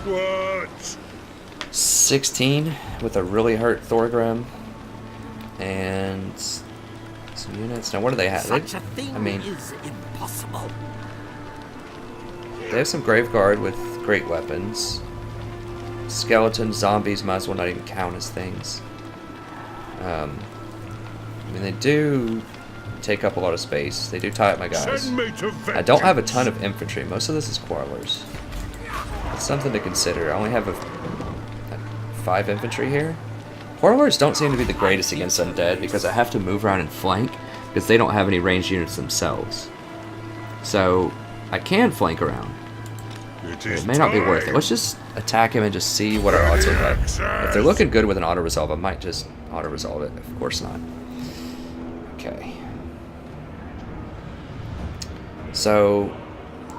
What? 16 with a really hurt Thorgrim and some units. Now what do they have? Such a thing I mean, is impossible. they have some Graveguard with great weapons. Skeletons, zombies might as well not even count as things. I mean, they do take up a lot of space. They do tie up my guys. Send me to I don't have a ton of infantry. Most of this is Quarrelers. It's something to consider. I only have 5 infantry here. Quarrelers don't seem to be the greatest against undead because I have to move around and flank because they don't have any ranged units themselves. So I can flank around. It may not be worth it. Let's just attack him and just see what our odds look like. If they're looking good with an auto-resolve, I might just auto-resolve it. Of course not. Okay. So,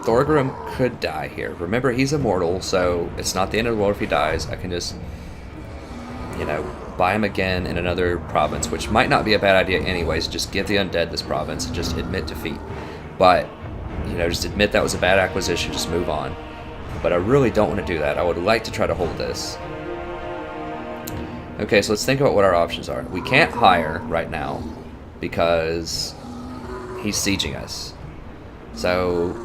Thorgrim could die here. Remember, he's immortal, so it's not the end of the world if he dies. I can just, you know, buy him again in another province, which might not be a bad idea anyways. Just give the undead this province and just admit defeat. But, you know, just admit that was a bad acquisition, just move on. But I really don't want to do that. I would like to try to hold this. Okay, so let's think about what our options are. We can't hire right now because he's sieging us. So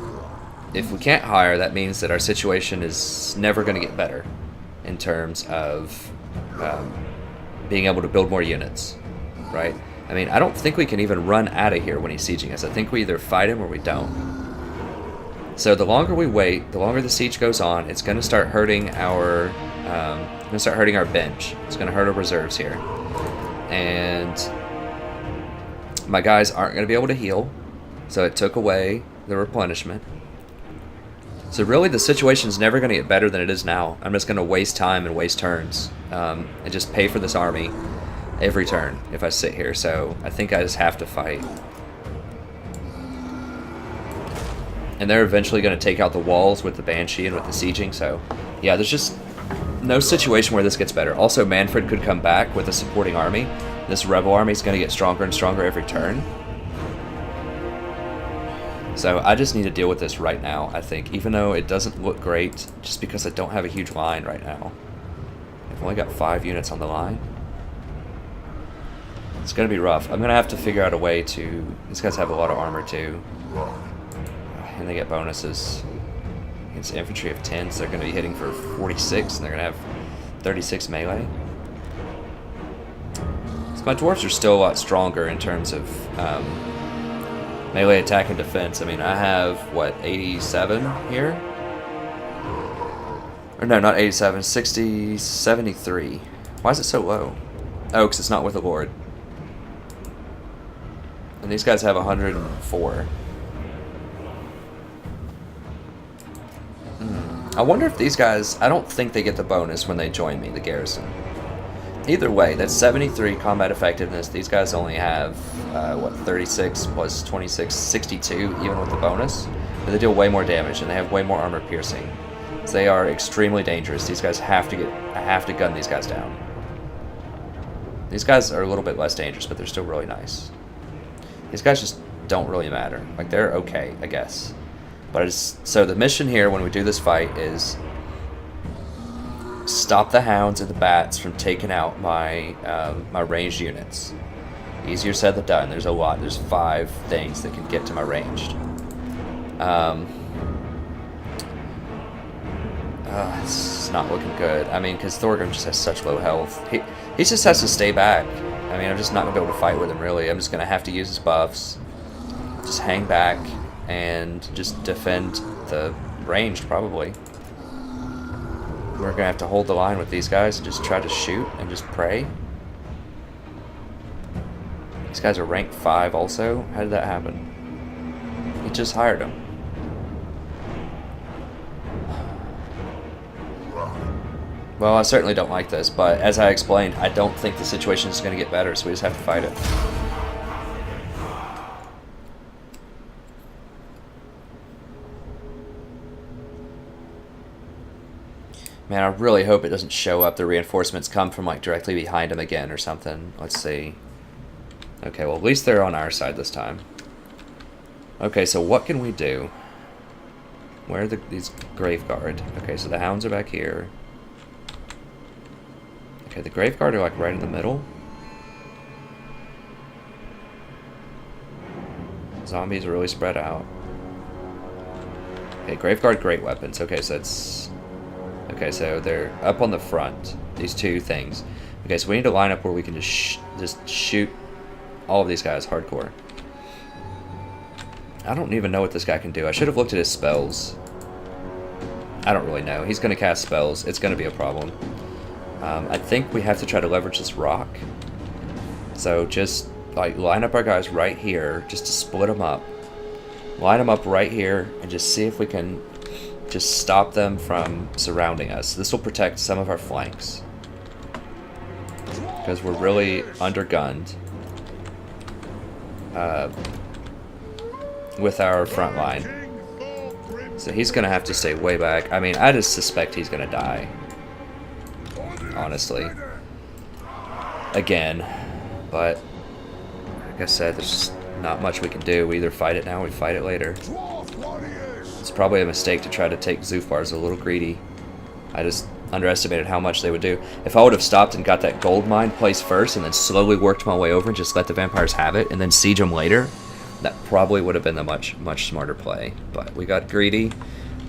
if we can't hire, that means that our situation is never going to get better in terms of being able to build more units, right? I mean, I don't think we can even run out of here when he's sieging us. I think we either fight him or we don't. So the longer we wait, the longer the siege goes on, it's going to start hurting our bench. It's going to hurt our reserves here, and my guys aren't going to be able to heal. So it took away the replenishment. So really, the situation is never going to get better than it is now. I'm just going to waste time and waste turns, and just pay for this army every turn if I sit here. So I think I just have to fight. And they're eventually going to take out the walls with the Banshee and with the sieging, so yeah, there's just no situation where this gets better. Also, Manfred could come back with a supporting army. This rebel army is going to get stronger and stronger every turn. So I just need to deal with this right now, I think, even though it doesn't look great, just because I don't have a huge line right now. I've only got 5 units on the line. It's going to be rough. I'm going to have to figure out a way to... These guys have a lot of armor, too. And they get bonuses. It's infantry of 10, so they're going to be hitting for 46, and they're going to have 36 melee. So my dwarves are still a lot stronger in terms of melee attack and defense. I mean, I have, what, 87 here? Or no, not 87, 60, 73. Why is it so low? Oh, because it's not with the Lord. And these guys have 104. I wonder if these guys, I don't think they get the bonus when they join me, the garrison. Either way, that's 73 combat effectiveness. These guys only have, what, 36 plus 26, 62, even with the bonus. But they deal way more damage, and they have way more armor piercing. So they are extremely dangerous. These guys I have to gun these guys down. These guys are a little bit less dangerous, but they're still really nice. These guys just don't really matter. Like, they're okay, I guess. But it's, so the mission here when we do this fight is stop the hounds and the bats from taking out my my ranged units. Easier said than done. There's a lot. There's 5 things that can get to my ranged. It's not looking good. I mean, because Thorgrim just has such low health. He just has to stay back. I mean, I'm just not going to be able to fight with him, really. I'm just going to have to use his buffs. Just hang back and just defend the ranged, probably. We're going to have to hold the line with these guys and just try to shoot and just pray. These guys are ranked 5 also. How did that happen? He just hired them. Well, I certainly don't like this, but as I explained, I don't think the situation is going to get better, so we just have to fight it. Man, I really hope it doesn't show up the reinforcements come from, like, directly behind him again or something. Let's see. Okay, well, at least they're on our side this time. Okay, so what can we do? Where are these Graveguard? Okay, so the hounds are back here. Okay, the Graveguard are, like, right in the middle. Zombies are really spread out. Okay, Graveguard, great weapons. Okay, so it's... Okay, so they're up on the front. These 2 things. Okay, so we need to line up where we can just shoot all of these guys hardcore. I don't even know what this guy can do. I should have looked at his spells. I don't really know. He's going to cast spells. It's going to be a problem. I think we have to try to leverage this rock. So just like line up our guys right here just to split them up. Line them up right here and just see if we can just stop them from surrounding us. This will protect some of our flanks. Because we're really undergunned with our front line. So he's going to have to stay way back. I mean, I just suspect he's going to die. Honestly. Again. But, like I said, there's just not much we can do. We either fight it now or we fight it later. It's probably a mistake to try to take Zufars a little greedy. I just underestimated how much they would do. If I would have stopped and got that gold mine placed first and then slowly worked my way over and just let the vampires have it and then siege them later, that probably would have been the much smarter play. But we got greedy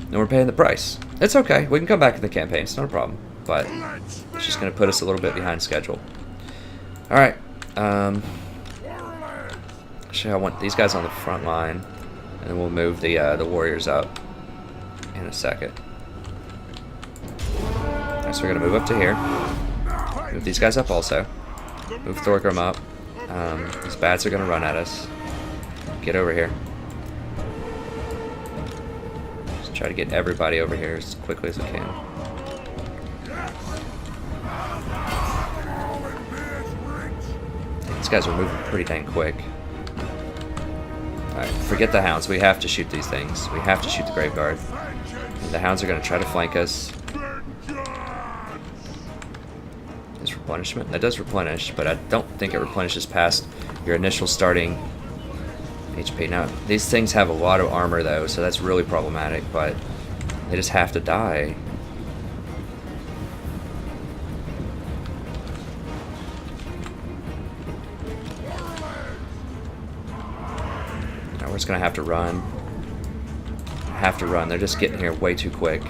and we're paying the price. It's okay. We can come back in the campaign. It's not a problem. But it's just going to put us a little bit behind schedule. Alright. Actually, I want these guys on the front line. And then we'll move the warriors up in a second. Alright, so we're going to move up to here. Move these guys up also. Move Thorgrim up. These bats are going to run at us. Get over here. Just try to get everybody over here as quickly as we can. These guys are moving pretty dang quick. Alright, forget the hounds. We have to shoot these things. We have to shoot the Graveguard. The hounds are going to try to flank us. Is replenishment? That does replenish, but I don't think it replenishes past your initial starting HP. Now, these things have a lot of armor, though, so that's really problematic, but they just have to die. We're just going to have to run. They're just getting here way too quick.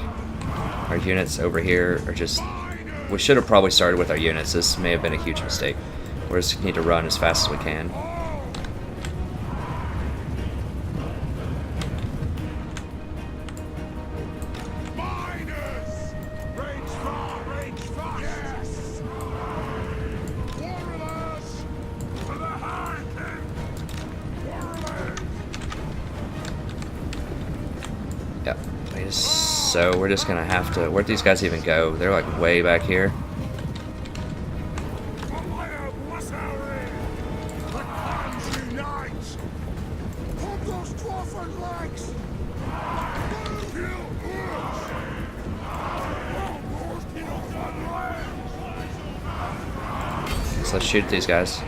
Our units over here are just... We should have probably started with our units. This may have been a huge mistake. We just need to run as fast as we can. Yep. So we're just gonna have to... Where'd these guys even go? They're like way back here. So let's shoot at these guys.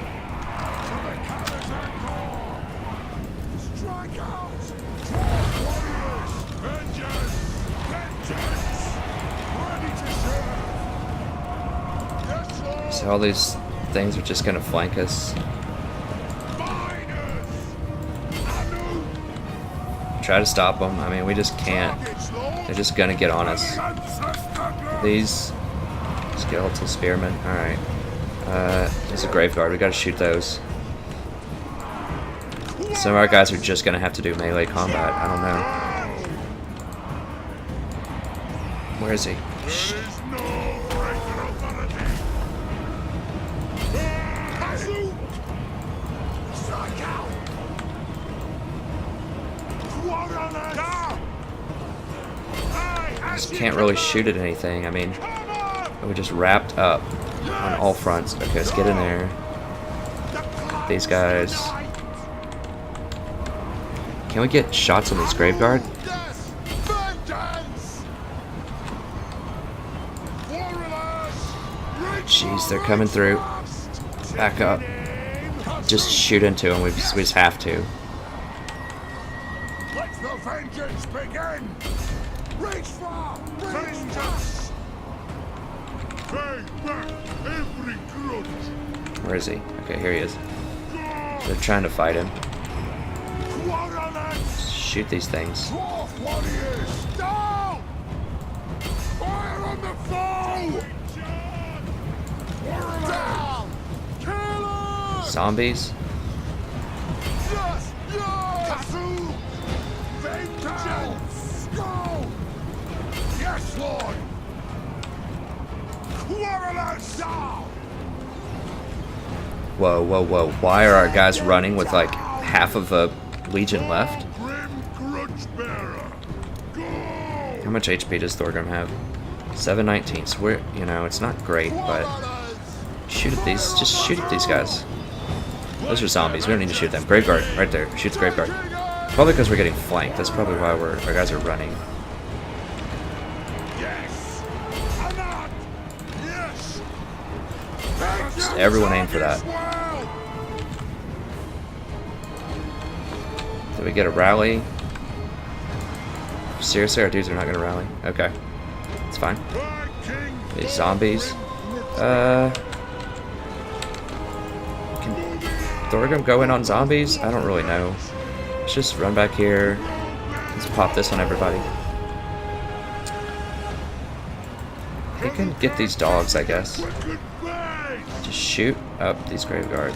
So all these things are just gonna flank us. Try to stop them. I mean, we just can't. They're just gonna get on us. These skeletal spearmen. Alright. There's a grave guard. We gotta shoot those. Some of our guys are just gonna have to do melee combat. I don't know. Where is he? Just can't really shoot at anything. I mean, we just wrapped up on all fronts. Okay, let's get in there. These guys. Can we get shots on this grave guard? Jeez, they're coming through. Back up. Just shoot into them. We just have to. Let the vengeance begin! Reach for vengeance! Bang back every grudge! Where is he? Okay, here he is. They're trying to fight him. Shoot these things. Dwarf warriors, down! Fire on the foe! Down! Kill him! Zombies? Yes! Yes! Vengeance! Go! Yes, Lord! Quarrelers down! Whoa, whoa, whoa. Why are our guys running with like half of a legion left? Grim grudge bearer! Go! How much HP does Thorgrim have? 719. So we're, you know, it's not great, but shoot at these. Just shoot at these guys. Those are zombies. We don't need to shoot them. Graveguard, right there. Shoot the graveguard. Probably because we're getting flanked. That's probably why our guys are running. Yes! Anot! Yes! Just everyone aim for that. Did we get a rally? Seriously, our dudes are not going to rally? Okay. It's fine. These zombies. Can Thorgrim go in on zombies? I don't really know. Let's just run back here. Let's pop this on everybody. He can get these dogs, I guess. Just shoot up these graveguard.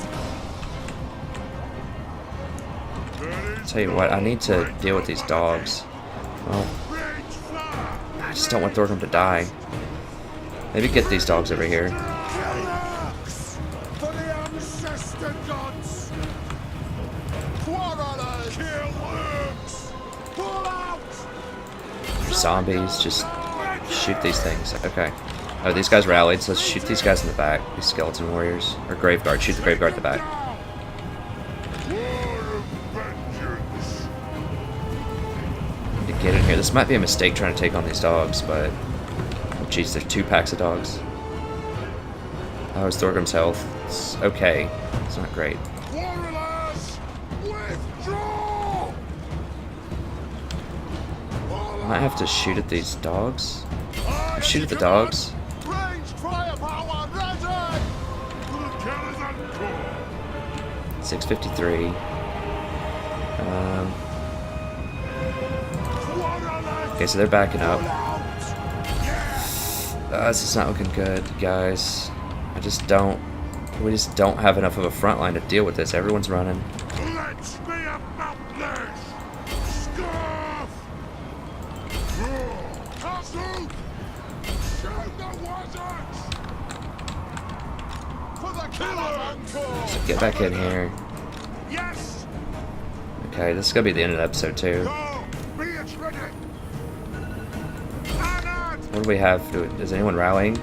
Tell you what, I need to deal with these dogs. Well, I just don't want Thorgrim to die. Maybe get these dogs over here. Zombies, just shoot these things. Okay. Oh, these guys rallied, so let's shoot these guys in the back. These skeleton warriors. Or graveguard. Shoot the graveguard in the back. Need to get in here. This might be a mistake trying to take on these dogs, but... Oh, jeez, there's 2 packs of dogs. How is Thorgrim's health? It's okay. It's not great. I might have to shoot at these dogs. Shoot at the dogs. 653. Okay, so they're backing up. This is not looking good, guys. We just don't have enough of a front line to deal with this. Everyone's running. So get back in here. Okay, this is gonna be the end of the episode too. What do we have? Is anyone rallying?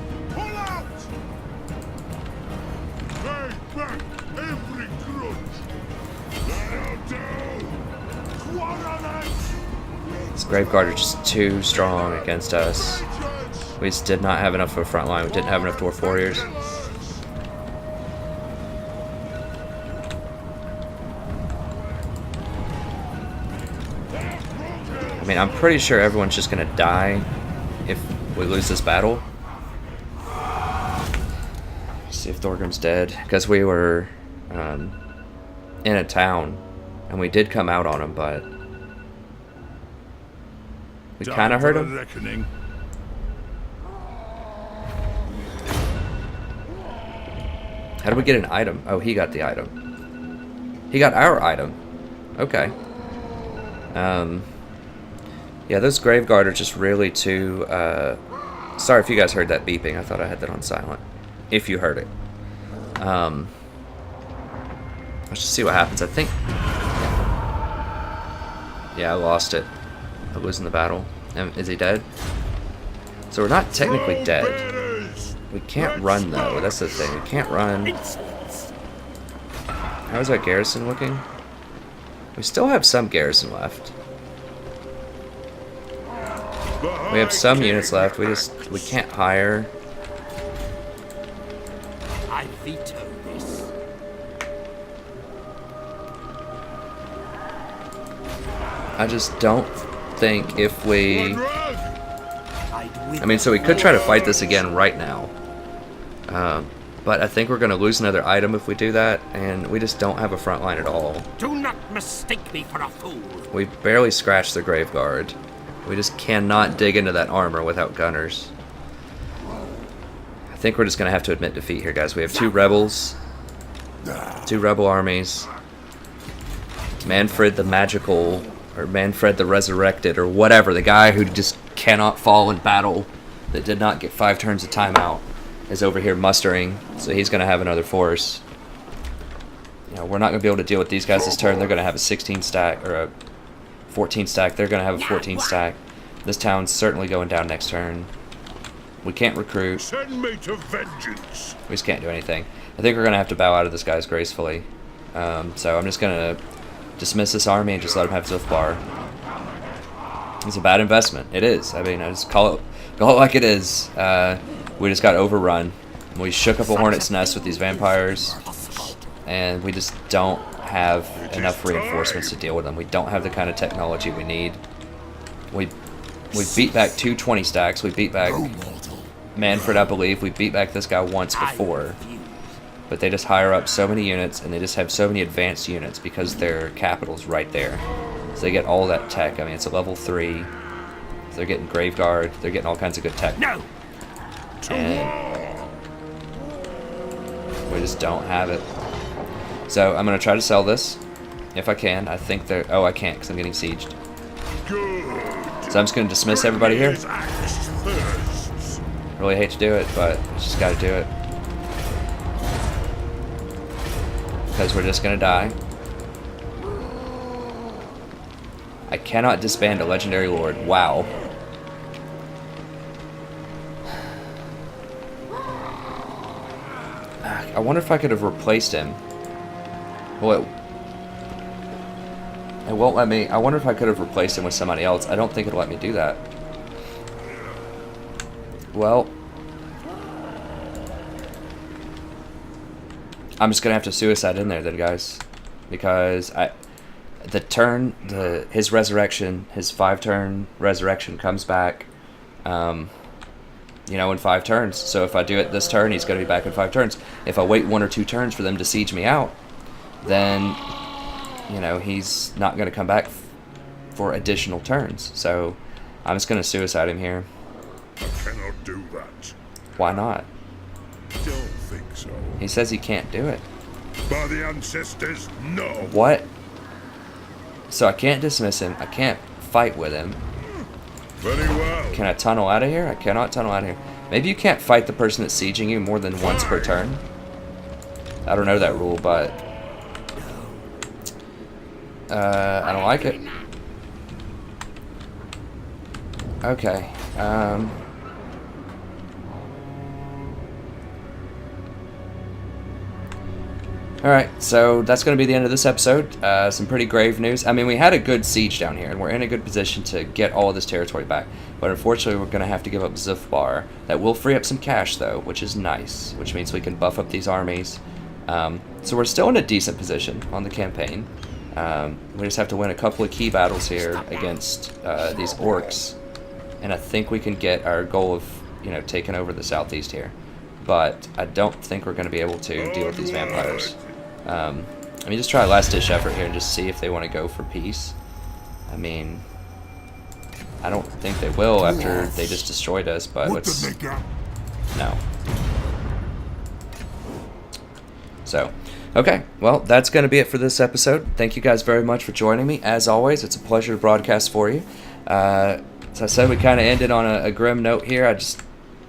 This graveguard are just too strong against us. We just did not have enough of a front line. We didn't have enough dwarf warriors. I mean, I'm pretty sure everyone's just gonna die if we lose this battle. See if Thorgrim's dead. Because we were in a town. And we did come out on him, but... we kind of hurt him. Reckoning. How do we get an item? Oh, he got the item. He got our item. Okay. Yeah, those Graveguard are just really too... sorry if you guys heard that beeping. I thought I had that on silent. If you heard it. Let's just see what happens. I think... yeah, I lost it. I'm losing the battle. Is he dead? So we're not technically dead. We can't run, though. That's the thing. We can't run. How is our garrison looking? We still have some garrison left. We have some units left. We can't hire. I veto this. I just don't think if we... I mean, so we could try to fight this again right now. But I think we're going to lose another item if we do that, and we just don't have a front line at all. Do not mistake me for a fool. We barely scratched the Graveguard. We just cannot dig into that armor without gunners. I think we're just going to have to admit defeat here, guys. We have two rebels. Two rebel armies. Manfred the Magical, or Manfred the Resurrected, or whatever. The guy who just cannot fall in battle, that did not get 5 turns of timeout, is over here mustering. So he's going to have another force. You know, we're not going to be able to deal with these guys this turn. They're going to have a 16 stack, or a 14 stack. They're going to have a 14 stack. This town's certainly going down next turn. We can't recruit. Send me to vengeance. We just can't do anything. I think we're going to have to bow out of this guy's gracefully. So I'm just going to dismiss this army and just let him have Zilfbar. It's a bad investment. It is. I mean, I just call it like it is. We just got overrun. We shook up a hornet's nest with these vampires, and we just don't have enough reinforcements to deal with them. We don't have the kind of technology we need. We beat back 2 20 stacks. We beat back Manfred, I believe. We beat back this guy once before. But they just hire up so many units, and they just have so many advanced units because their capital's right there. So they get all that tech. I mean, it's a level 3. So they're getting Graveguard. They're getting all kinds of good tech. No. And we just don't have it. So I'm going to try to sell this if I can. I think they're... oh, I can't because I'm getting sieged. Good. So I'm just going to dismiss everybody here. His axe thirsts. Really hate to do it, but I just got to do it. Because we're just going to die. I cannot disband a legendary lord. Wow. I wonder if I could have replaced him. Well, it won't let me. I wonder if I could have replaced him with somebody else. I don't think it'll let me do that. Well, I'm just gonna have to suicide in there then, guys, because his resurrection, his 5-turn resurrection comes back, you know, in 5 turns. So if I do it this turn, he's gonna be back in 5 turns. If I wait 1 or 2 turns for them to siege me out, then, you know, he's not gonna come back for additional turns. So I'm just gonna suicide him here. I cannot do that. Why not? Don't think so. He says he can't do it. By the ancestors, no. What? So I can't dismiss him. I can't fight with him. Very well. Can I tunnel out of here? I cannot tunnel out of here. Maybe you can't fight the person that's sieging you more than once per turn. I don't know that rule, but I don't like it. Okay. Alright, so that's going to be the end of this episode. Some pretty grave news. I mean, we had a good siege down here, and we're in a good position to get all of this territory back. But unfortunately, we're going to have to give up Zilfbar. That will free up some cash, though, which is nice. Which means we can buff up these armies. So we're still in a decent position on the campaign. We just have to win a couple of key battles here against these orcs. And I think we can get our goal of, you know, taking over the southeast here. but I don't think we're going to be able to deal with these vampires. Let me just try a last-ditch effort here and just see if they want to go for peace. I mean, I don't think they will after they just destroyed us, but let's... No. So, okay, well, that's going to be it for this episode. Thank you guys very much for joining me. As always, it's a pleasure to broadcast for you. As I said, we kind of ended on a grim note here.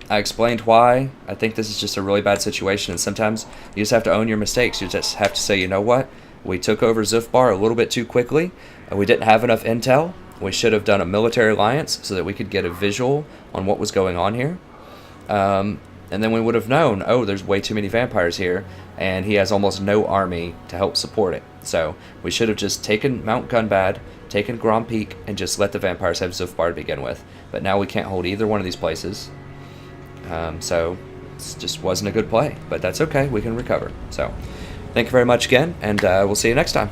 I explained why. I think this is just a really bad situation, and sometimes you just have to own your mistakes. You just have to say, you know what? We took over Zufbar a little bit too quickly. We didn't have enough intel. We should have done a military alliance so that we could get a visual on what was going on here. And then we would have known, oh, there's way too many vampires here, and he has almost no army to help support it. So we should have just taken Mount Gunbad, taken Grand Peak, and just let the vampires have Zufbar to begin with. But now we can't hold either one of these places. So it just wasn't a good play, but that's okay. We can recover. So thank you very much again, and we'll see you next time.